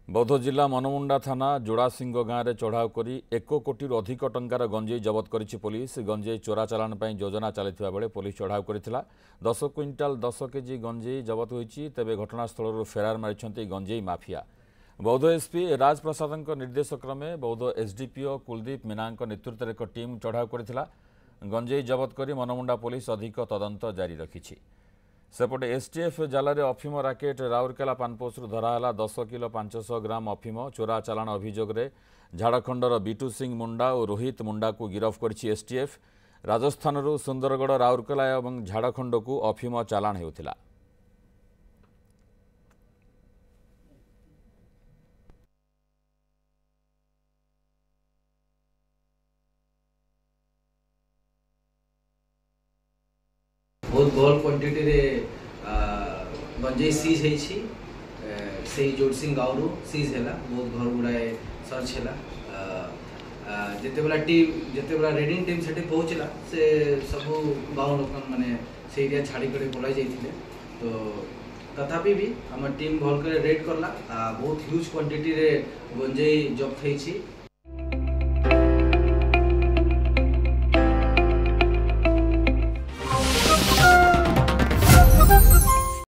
बौद्ध जिला मनमुंडा थाना जोड़ासिंह गाँव में चढ़ाऊ कर 1 कोटी अधिक टंकार गंजेई जबत करिछि पुलिस। गंजेई चोरा चालाण पर योजना चलता बेले पुलिस चढ़ाऊ करथिला। 10 क्विंटाल 10 केजी गंजेई जबत होइछि। तेबे घटनास्थल फेरार मारिछन्ति गंजेई माफिया। बौद्ध एसपी राजप्रसाद निर्देश क्रमे बौद्ध एसडीपीओ कुलदीप मीना नेतृत्व में एक टीम चढ़ाऊ करथिला। गंजेई जबत कर मनमुंडा पुलिस अधिक तदंत जारी रखिछि। सेपटे एसटीएफ जाल अफिम राकेट राउरकेला पानपोस्टू धराला 10 किलो 500 ग्राम अफिम। चोरा चालाण अभियोग में झाड़खंडर बिटू सिंह मुंडा और रोहित मुंडा को गिरफ्त करिछि एसटीएफ। राजस्थान सुंदरगढ़ राउरकेला और झाड़खंड को अफिम चालाण हेउथिला। बहुत बड़ क्वांटिटी रे गंजेई सीज होइछि। से जोड़सिंह गाँव सीज है बहुत घर गुड़ाए सर्च है। जितेबला रेडिंग टीम से पहुँचला से सब गाँव लोक मैंने से एरिया छाड़ी कर पलाई जाइए। तो तथापि भी आम टीम भल कर रेड करला। बहुत ह्यूज क्वांटिटी रे गंजेई जब्त होइछि।